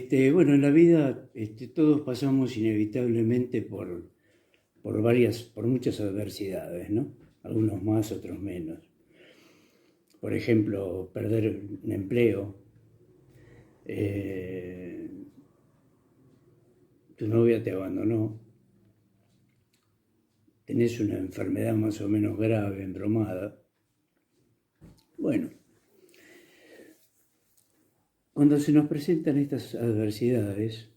Bueno, en la vida todos pasamos inevitablemente por muchas adversidades, ¿no? Algunos más, otros menos. Por ejemplo, perder un empleo, eh, tu novia te abandonó, tenés una enfermedad más o menos grave, embromada. Bueno, cuando se nos presentan estas adversidades,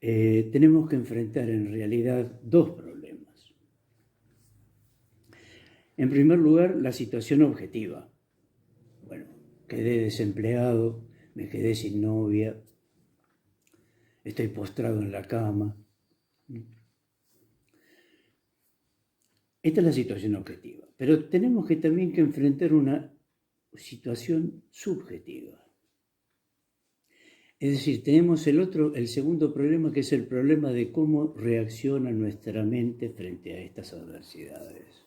tenemos que enfrentar en realidad dos problemas. En primer lugar, la situación objetiva. Bueno, quedé desempleado, me quedé sin novia, estoy postrado en la cama. Esta es la situación objetiva, pero tenemos que también que enfrentar una situación subjetiva. Es decir, tenemos el segundo problema, que es el problema de cómo reacciona nuestra mente frente a estas adversidades.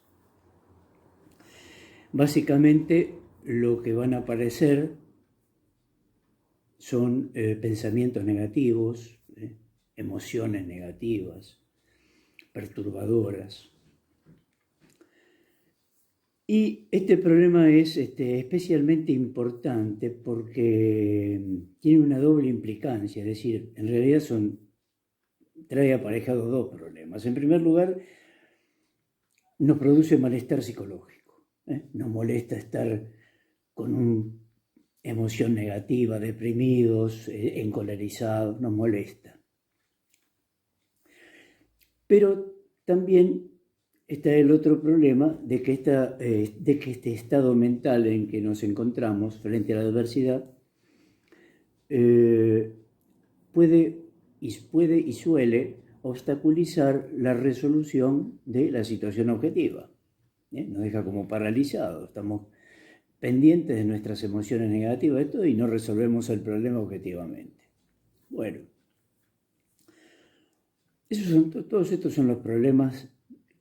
Básicamente, lo que van a aparecer son pensamientos negativos, emociones negativas, perturbadoras. Y este problema es especialmente importante porque tiene una doble implicancia, es decir, en realidad trae aparejados dos problemas. En primer lugar, nos produce malestar psicológico, nos molesta estar con una emoción negativa, deprimidos, encolerizados, nos molesta. Pero también está el otro problema de que este estado mental en que nos encontramos frente a la adversidad puede y suele obstaculizar la resolución de la situación objetiva. Nos deja como paralizados, estamos pendientes de nuestras emociones negativas y no resolvemos el problema objetivamente. Bueno, todos estos son los problemas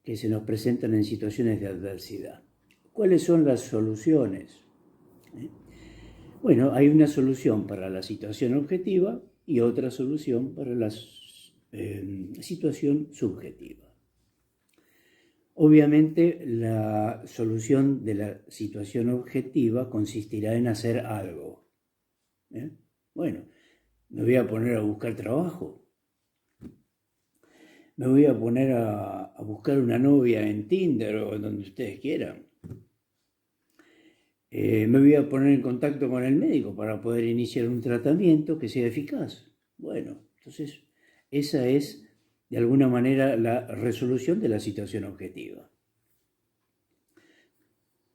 que se nos presentan en situaciones de adversidad. ¿Cuáles son las soluciones? Bueno, hay una solución para la situación objetiva y otra solución para la situación subjetiva. Obviamente, la solución de la situación objetiva consistirá en hacer algo. Bueno, me voy a poner a buscar trabajo. Me voy a poner a buscar una novia en Tinder o donde ustedes quieran. Me voy a poner en contacto con el médico para poder iniciar un tratamiento que sea eficaz. Bueno, entonces esa es de alguna manera la resolución de la situación objetiva.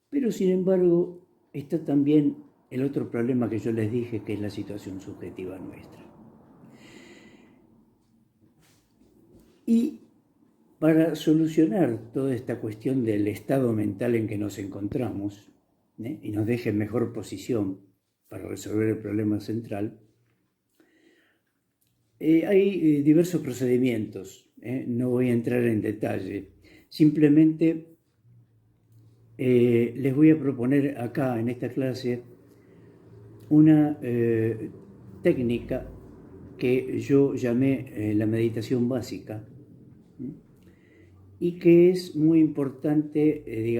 Pero sin embargo está también el otro problema que yo les dije, que es la situación subjetiva nuestra. Y para solucionar toda esta cuestión del estado mental en que nos encontramos, y nos deje en mejor posición para resolver el problema central, hay diversos procedimientos. No voy a entrar en detalle. Simplemente les voy a proponer acá en esta clase una técnica que yo llamé la meditación básica, y que es muy importante,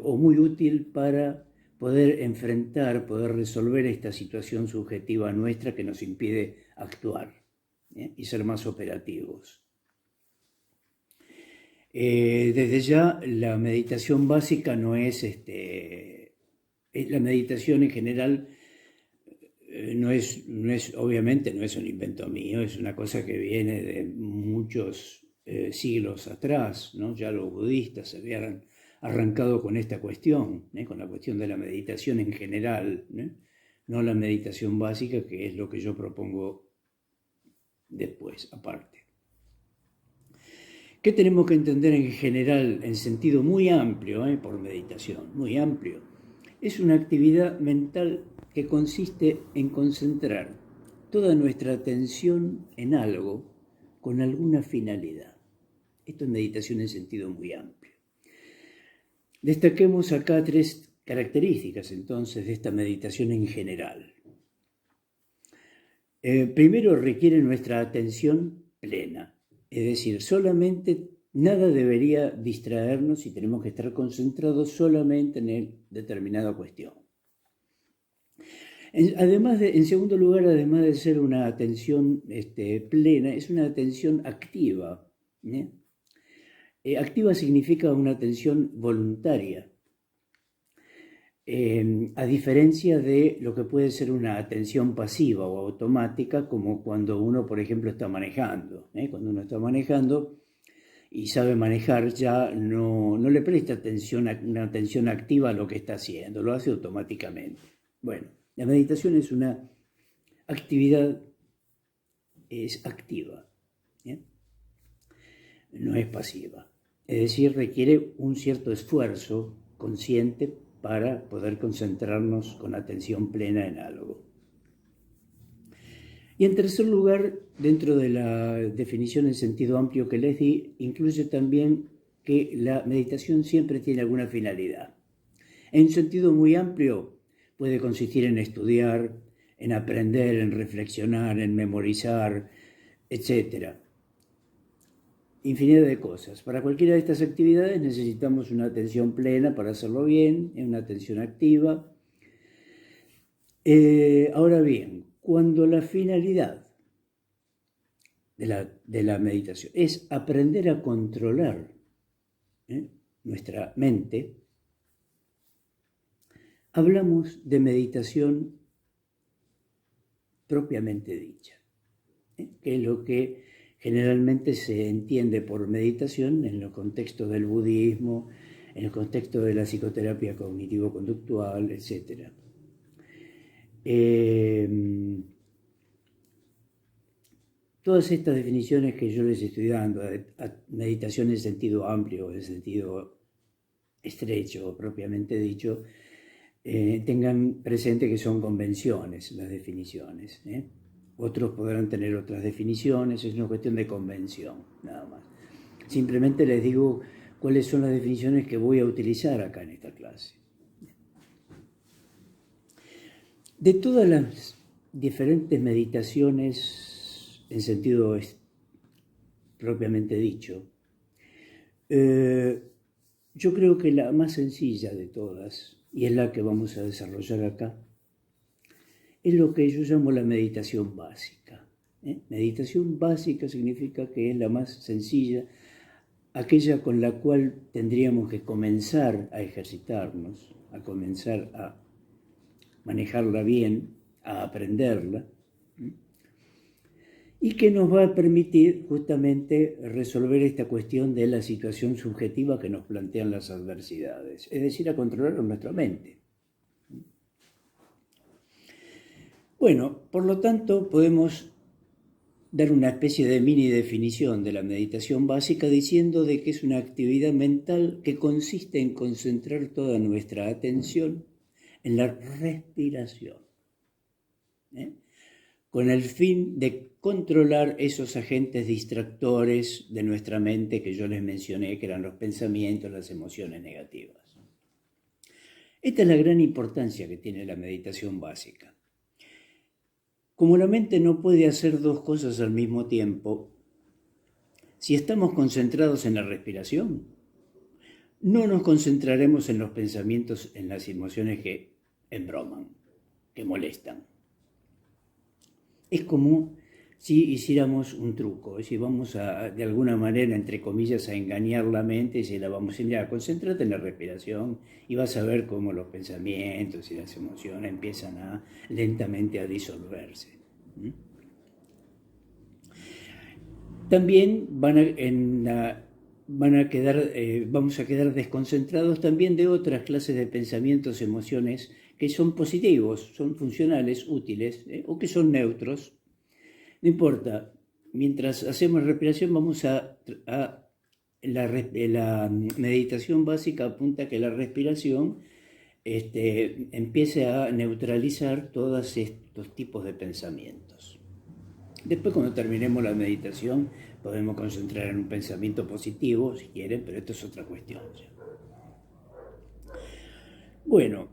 o muy útil para poder poder resolver esta situación subjetiva nuestra que nos impide actuar y ser más operativos. Desde ya, la meditación básica no es, la meditación en general obviamente no es un invento mío, es una cosa que viene de muchos siglos atrás, ¿no? Ya los budistas se habían arrancado con esta cuestión, con la cuestión de la meditación en general, no la meditación básica, que es lo que yo propongo después, aparte. ¿Qué tenemos que entender en general, en sentido muy amplio, por meditación? Muy amplio. Es una actividad mental que consiste en concentrar toda nuestra atención en algo con alguna finalidad. Esto es meditación en sentido muy amplio. Destaquemos acá 3 características entonces de esta meditación en general. Primero requiere nuestra atención plena, es decir, solamente nada debería distraernos y tenemos que estar concentrados solamente en determinada cuestión. En segundo lugar, además de ser una atención plena, es una atención activa. Activa significa una atención voluntaria. A diferencia de lo que puede ser una atención pasiva o automática, como cuando uno, por ejemplo, está manejando. Cuando uno está manejando y sabe manejar, ya no le presta una atención activa a lo que está haciendo, lo hace automáticamente. Bueno, la meditación es una actividad, es activa, no es pasiva. Es decir, requiere un cierto esfuerzo consciente para poder concentrarnos con atención plena en algo. Y en tercer lugar, dentro de la definición en sentido amplio que les di, incluye también que la meditación siempre tiene alguna finalidad. En un sentido muy amplio, puede consistir en estudiar, en aprender, en reflexionar, en memorizar, etc. Infinidad de cosas. Para cualquiera de estas actividades necesitamos una atención plena para hacerlo bien, una atención activa. Ahora bien, cuando la finalidad de la meditación es aprender a controlar nuestra mente, hablamos de meditación propiamente dicha, que es lo que generalmente se entiende por meditación en el contexto del budismo, en el contexto de la psicoterapia cognitivo-conductual, etc. Todas estas definiciones que yo les estoy dando, meditación en sentido amplio, en sentido estrecho, propiamente dicho, tengan presente que son convenciones las definiciones. Otros podrán tener otras definiciones, es una cuestión de convención, nada más. Simplemente les digo cuáles son las definiciones que voy a utilizar acá en esta clase. De todas las diferentes meditaciones en sentido propiamente dicho, yo creo que la más sencilla de todas, y es la que vamos a desarrollar acá, es lo que yo llamo la meditación básica. Meditación básica significa que es la más sencilla, aquella con la cual tendríamos que comenzar a ejercitarnos, a comenzar a manejarla bien, a aprenderla, y que nos va a permitir justamente resolver esta cuestión de la situación subjetiva que nos plantean las adversidades, es decir, a controlar nuestra mente. Bueno, por lo tanto, podemos dar una especie de mini definición de la meditación básica diciendo de que es una actividad mental que consiste en concentrar toda nuestra atención en la respiración, con el fin de controlar esos agentes distractores de nuestra mente que yo les mencioné, que eran los pensamientos, las emociones negativas. Esta es la gran importancia que tiene la meditación básica. Como la mente no puede hacer dos cosas al mismo tiempo, si estamos concentrados en la respiración, no nos concentraremos en los pensamientos, en las emociones que embroman, que molestan. Es como si hiciéramos un truco, es decir, vamos de alguna manera, entre comillas, a engañar la mente y se la vamos a decir, concéntrate en la respiración y vas a ver cómo los pensamientos y las emociones empiezan lentamente a disolverse. También vamos a quedar desconcentrados también de otras clases de pensamientos, emociones que son positivos, son funcionales, útiles, o que son neutros. No importa, mientras hacemos respiración la meditación básica apunta a que la respiración empiece a neutralizar todos estos tipos de pensamientos. Después, cuando terminemos la meditación, podemos concentrar en un pensamiento positivo, si quieren, pero esto es otra cuestión. Bueno,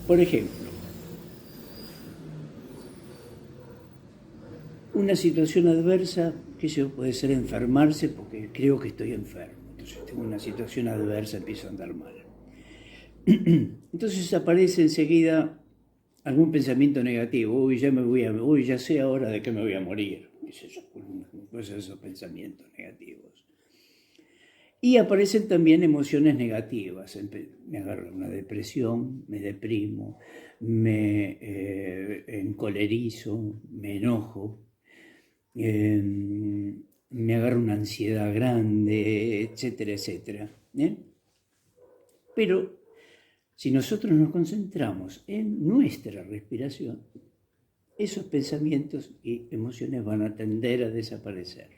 por ejemplo, una situación adversa, que yo puede ser enfermarse porque creo que estoy enfermo. Entonces tengo una situación adversa, empiezo a andar mal. Entonces aparece enseguida algún pensamiento negativo. Uy, ya sé ahora de qué me voy a morir. Pues esos pensamientos negativos. Y aparecen también emociones negativas. Me agarra una depresión, me deprimo, me encolerizo, me enojo. Me agarra una ansiedad grande, etcétera, etcétera. Pero si nosotros nos concentramos en nuestra respiración, esos pensamientos y emociones van a tender a desaparecer.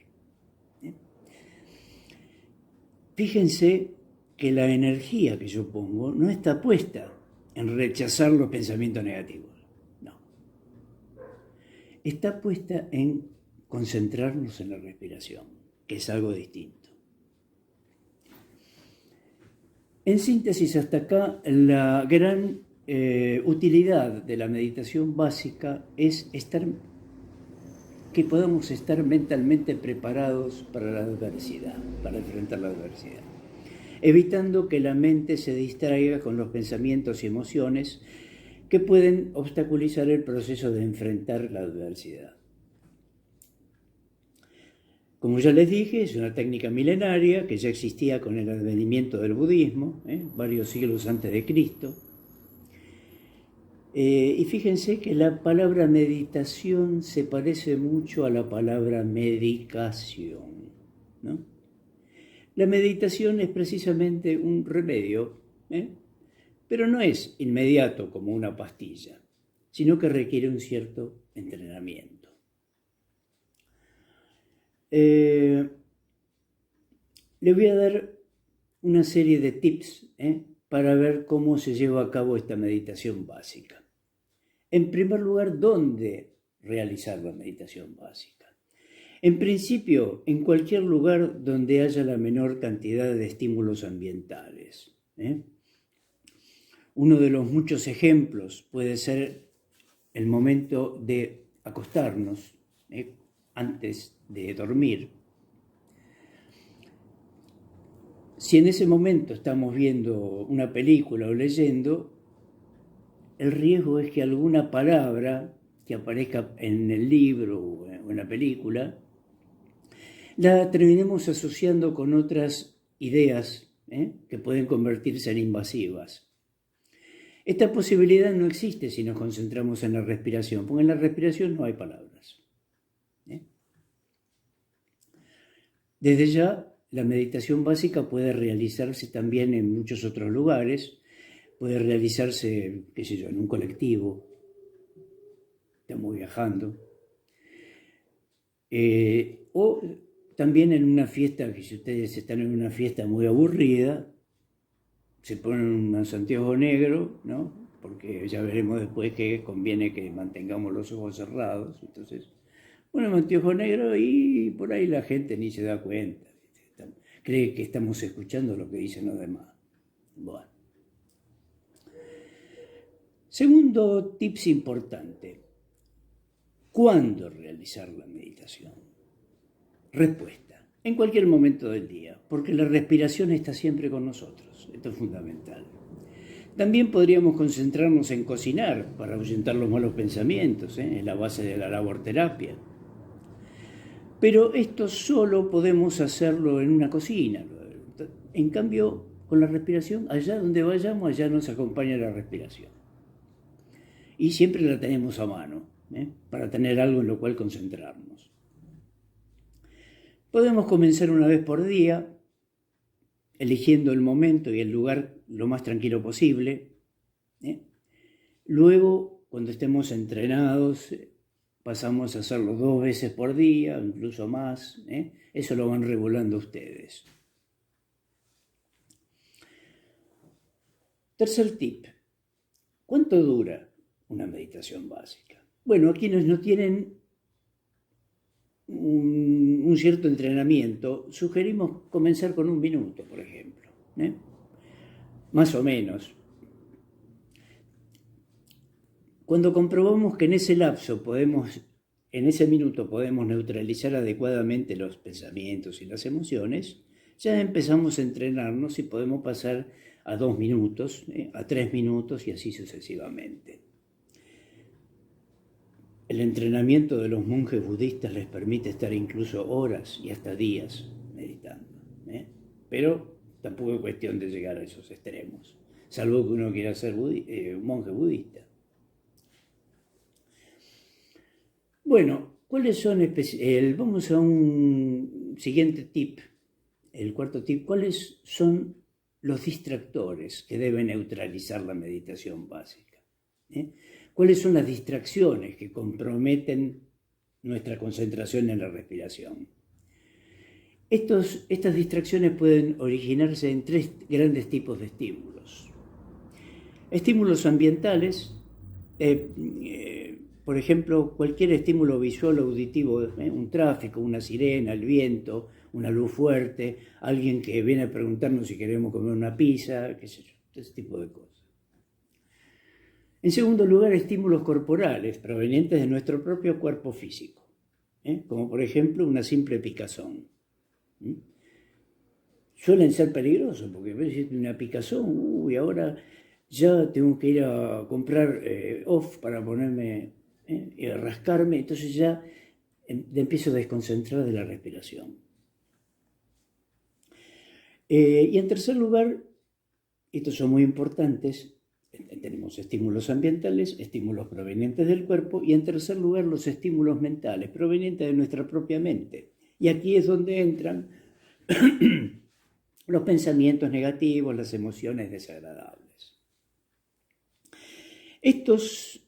Fíjense que la energía que yo pongo no está puesta en rechazar los pensamientos negativos, no. Está puesta en concentrarnos en la respiración, que es algo distinto. En síntesis, hasta acá, la gran utilidad de la meditación básica es que podamos estar mentalmente preparados para la adversidad, para enfrentar la adversidad, evitando que la mente se distraiga con los pensamientos y emociones que pueden obstaculizar el proceso de enfrentar la adversidad. Como ya les dije, es una técnica milenaria que ya existía con el advenimiento del budismo, varios siglos antes de Cristo. Y fíjense que la palabra meditación se parece mucho a la palabra medicación, ¿no? La meditación es precisamente un remedio, pero no es inmediato como una pastilla, sino que requiere un cierto entrenamiento. Le voy a dar una serie de tips para ver cómo se lleva a cabo esta meditación básica. En primer lugar, ¿dónde realizar la meditación básica? En principio, en cualquier lugar donde haya la menor cantidad de estímulos ambientales. Uno de los muchos ejemplos puede ser el momento de acostarnos, antes de dormir. Si en ese momento estamos viendo una película o leyendo, el riesgo es que alguna palabra que aparezca en el libro o en la película la terminemos asociando con otras ideas que pueden convertirse en invasivas. Esta posibilidad no existe si nos concentramos en la respiración, porque en la respiración no hay palabras. Desde ya, la meditación básica puede realizarse también en muchos otros lugares. Puede realizarse, qué sé yo, en un colectivo. Estamos viajando. O también en una fiesta, que si ustedes están en una fiesta muy aburrida, se ponen unos anteojos negros, ¿no? Porque ya veremos después que conviene que mantengamos los ojos cerrados. Entonces, un anteojo negro y por ahí la gente ni se da cuenta. Cree que estamos escuchando lo que dicen los demás. Bueno. Segundo tips importante. ¿Cuándo realizar la meditación? Respuesta. En cualquier momento del día, porque la respiración está siempre con nosotros. Esto es fundamental. También podríamos concentrarnos en cocinar para ahuyentar los malos pensamientos, es la base de la laborterapia. Pero esto solo podemos hacerlo en una cocina. En cambio, con la respiración, allá donde vayamos, allá nos acompaña la respiración. Y siempre la tenemos a mano, para tener algo en lo cual concentrarnos. Podemos comenzar una vez por día, eligiendo el momento y el lugar lo más tranquilo posible. Luego, cuando estemos entrenados, pasamos a hacerlo 2 veces por día, incluso más. Eso lo van regulando ustedes. Tercer tip. ¿Cuánto dura una meditación básica? Bueno, a quienes no tienen un cierto entrenamiento, sugerimos comenzar con 1 minuto, por ejemplo. Más o menos. Cuando comprobamos que en ese lapso podemos en ese minuto podemos neutralizar adecuadamente los pensamientos y las emociones, ya empezamos a entrenarnos y podemos pasar a 2 minutos, a 3 minutos y así sucesivamente. El entrenamiento de los monjes budistas les permite estar incluso horas y hasta días meditando, pero tampoco es cuestión de llegar a esos extremos, salvo que uno quiera ser un monje budista. Bueno, ¿cuáles son? Vamos a un siguiente tip, el cuarto tip. ¿Cuáles son los distractores que deben neutralizar la meditación básica? ¿Cuáles son las distracciones que comprometen nuestra concentración en la respiración? Estas distracciones pueden originarse en 3 grandes tipos de estímulos. Estímulos ambientales, por ejemplo, cualquier estímulo visual o auditivo, un tráfico, una sirena, el viento, una luz fuerte, alguien que viene a preguntarnos si queremos comer una pizza, qué sé yo, ese tipo de cosas. En segundo lugar, estímulos corporales provenientes de nuestro propio cuerpo físico, como por ejemplo una simple picazón. Suelen ser peligrosos porque ves una picazón, ahora ya tengo que ir a comprar off para ponerme y a rascarme, entonces ya empiezo a desconcentrar de la respiración. Y en tercer lugar, estos son muy importantes, tenemos estímulos ambientales, estímulos provenientes del cuerpo y en tercer lugar los estímulos mentales provenientes de nuestra propia mente. Y aquí es donde entran los pensamientos negativos, las emociones desagradables. Estos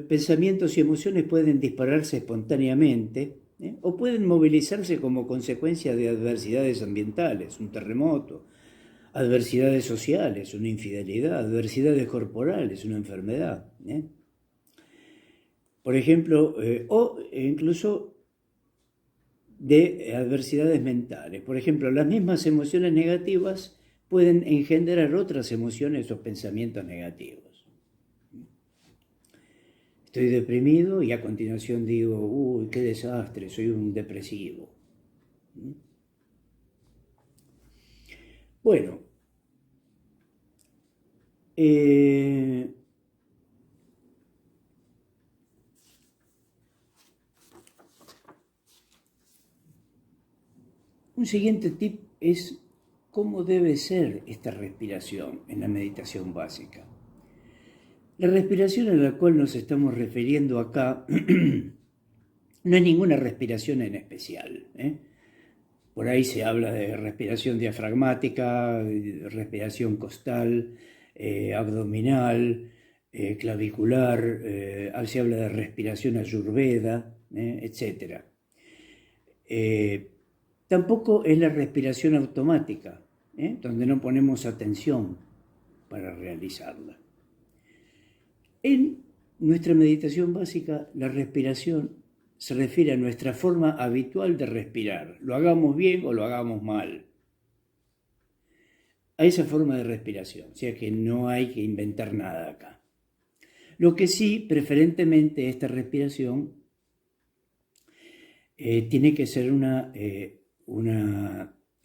pensamientos y emociones pueden dispararse espontáneamente o pueden movilizarse como consecuencia de adversidades ambientales, un terremoto, adversidades sociales, una infidelidad, adversidades corporales, una enfermedad. Por ejemplo, o incluso de adversidades mentales. Por ejemplo, las mismas emociones negativas pueden engendrar otras emociones o pensamientos negativos. Estoy deprimido y a continuación digo, uy, qué desastre, soy un depresivo. Bueno, un siguiente tip es cómo debe ser esta respiración en la meditación básica. La respiración a la cual nos estamos refiriendo acá no es ninguna respiración en especial. Por ahí se habla de respiración diafragmática, respiración costal, abdominal, clavicular, se habla de respiración ayurveda, etc. Tampoco es la respiración automática, donde no ponemos atención para realizarla. En nuestra meditación básica, la respiración se refiere a nuestra forma habitual de respirar, lo hagamos bien o lo hagamos mal. A esa forma de respiración, o sea que no hay que inventar nada acá. Lo que sí, preferentemente esta respiración tiene que ser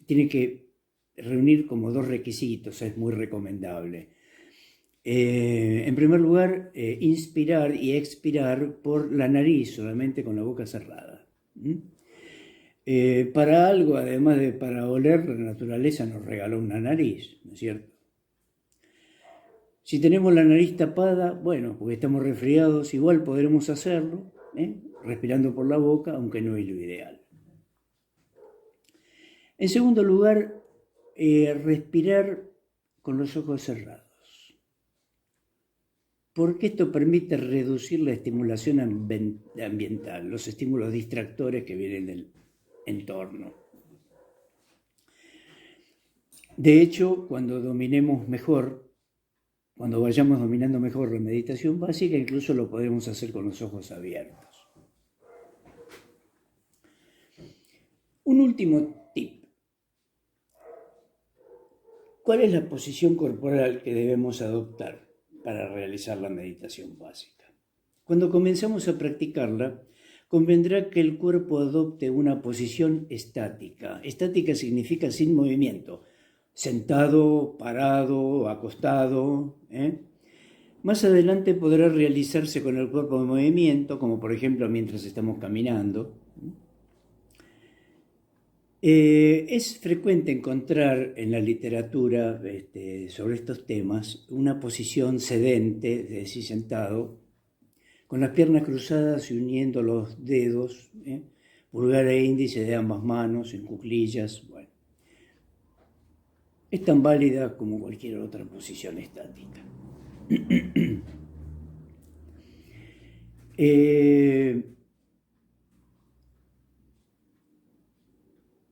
tiene que reunir como 2 requisitos, es muy recomendable. En primer lugar, inspirar y expirar por la nariz, solamente con la boca cerrada. Para algo, además de para oler, la naturaleza nos regaló una nariz, ¿no es cierto? Si tenemos la nariz tapada, bueno, porque estamos resfriados, igual podremos hacerlo, respirando por la boca, aunque no es lo ideal. En segundo lugar, respirar con los ojos cerrados, porque esto permite reducir la estimulación ambiental, los estímulos distractores que vienen del entorno. De hecho, cuando vayamos dominando mejor la meditación básica, incluso lo podemos hacer con los ojos abiertos. Un último tip. ¿Cuál es la posición corporal que debemos adoptar para realizar la meditación básica? Cuando comenzamos a practicarla, convendrá que el cuerpo adopte una posición estática. Estática significa sin movimiento, sentado, parado, acostado. Más adelante podrá realizarse con el cuerpo en movimiento, como por ejemplo mientras estamos caminando. Es frecuente encontrar en la literatura sobre estos temas una posición sedente, es decir, sentado, con las piernas cruzadas y uniendo los dedos, pulgar e índice de ambas manos en cuclillas. Bueno, es tan válida como cualquier otra posición estática.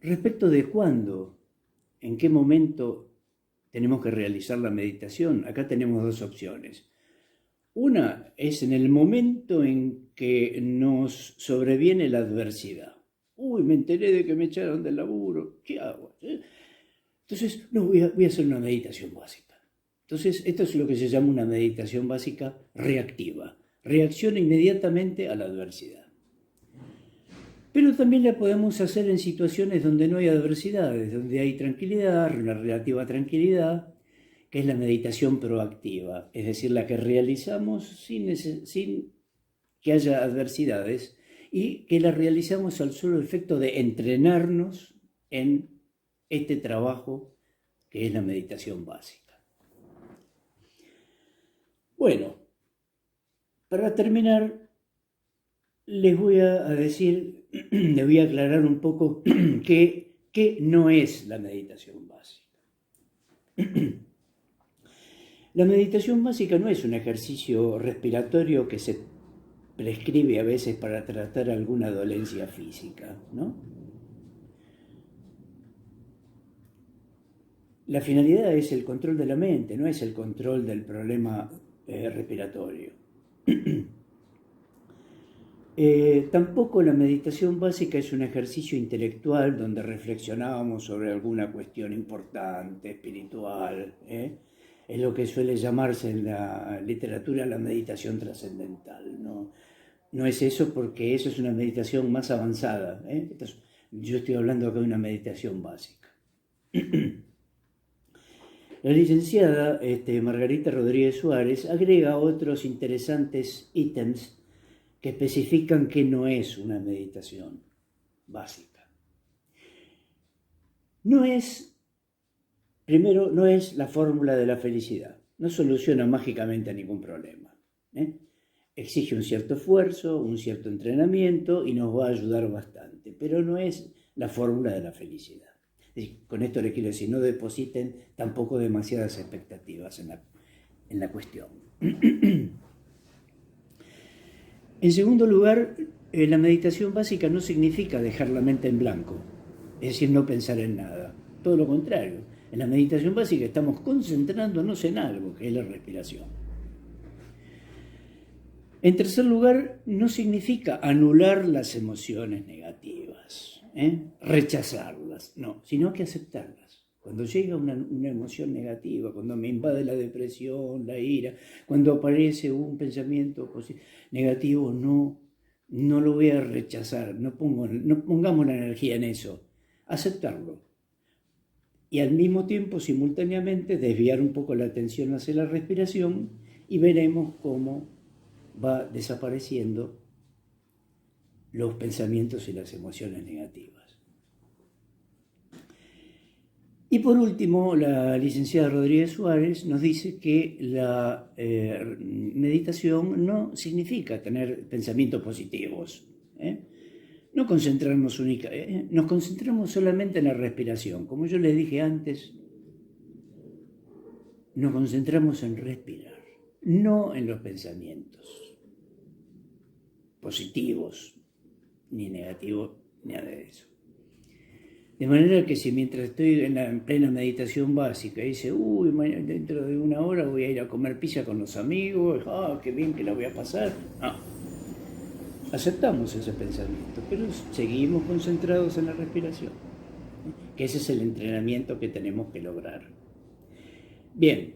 Respecto de cuándo, en qué momento tenemos que realizar la meditación, acá tenemos dos opciones. Una es en el momento en que nos sobreviene la adversidad. Uy, me enteré de que me echaron del laburo, ¿qué hago? Entonces, no, voy a hacer una meditación básica. Entonces, esto es lo que se llama una meditación básica reactiva. Reacciona inmediatamente a la adversidad. Pero también la podemos hacer en situaciones donde no hay adversidades, donde hay tranquilidad, una relativa tranquilidad, que es la meditación proactiva, es decir, la que realizamos sin que haya adversidades y que la realizamos al solo efecto de entrenarnos en este trabajo que es la meditación básica. Bueno, para terminar, les voy a decir, les voy a aclarar un poco qué no es la meditación básica. La meditación básica no es un ejercicio respiratorio que se prescribe a veces para tratar alguna dolencia física, ¿no? La finalidad es el control de la mente, no es el control del problema respiratorio. Tampoco la meditación básica es un ejercicio intelectual donde reflexionábamos sobre alguna cuestión importante, espiritual. Es lo que suele llamarse en la literatura la meditación trascendental. No es eso, porque eso es una meditación más avanzada. Yo estoy hablando acá de una meditación básica. La licenciada Margarita Rodríguez Suárez agrega otros interesantes ítems que especifican que no es una meditación básica. Primero, no es la fórmula de la felicidad. No soluciona mágicamente ningún problema. Exige un cierto esfuerzo, un cierto entrenamiento y nos va a ayudar bastante, pero no es la fórmula de la felicidad. Con esto les quiero decir, no depositen tampoco demasiadas expectativas en la cuestión. En segundo lugar, la meditación básica no significa dejar la mente en blanco, es decir, no pensar en nada. Todo lo contrario, en la meditación básica estamos concentrándonos en algo, que es la respiración. En tercer lugar, no significa anular las emociones negativas, rechazarlas, no, sino que aceptarlas. Cuando llega una emoción negativa, cuando me invade la depresión, la ira, cuando aparece un pensamiento negativo, no lo voy a rechazar, no pongamos la energía en eso, aceptarlo. Y al mismo tiempo, simultáneamente, desviar un poco la atención hacia la respiración y veremos cómo va desapareciendo los pensamientos y las emociones negativas. Y por último, la licenciada Rodríguez Suárez nos dice que la meditación no significa tener pensamientos positivos. No concentrarnos nos concentramos solamente en la respiración. Como yo les dije antes, nos concentramos en respirar, no en los pensamientos positivos, ni negativos, nada de eso. De manera que si mientras estoy en plena meditación básica dice, dentro de una hora voy a ir a comer pizza con los amigos, qué bien que la voy a pasar. No. Aceptamos ese pensamiento, pero seguimos concentrados en la respiración, que ese es el entrenamiento que tenemos que lograr. Bien,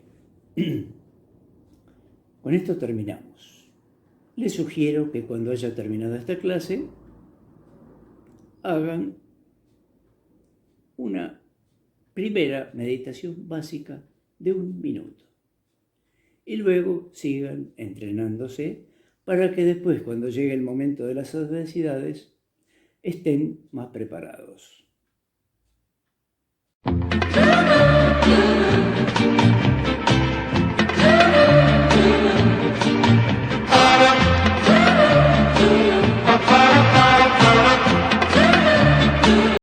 con esto terminamos. les sugiero que cuando haya terminado esta clase, hagan una primera meditación básica de 1 minuto. Y luego sigan entrenándose para que después, cuando llegue el momento de las adversidades, estén más preparados.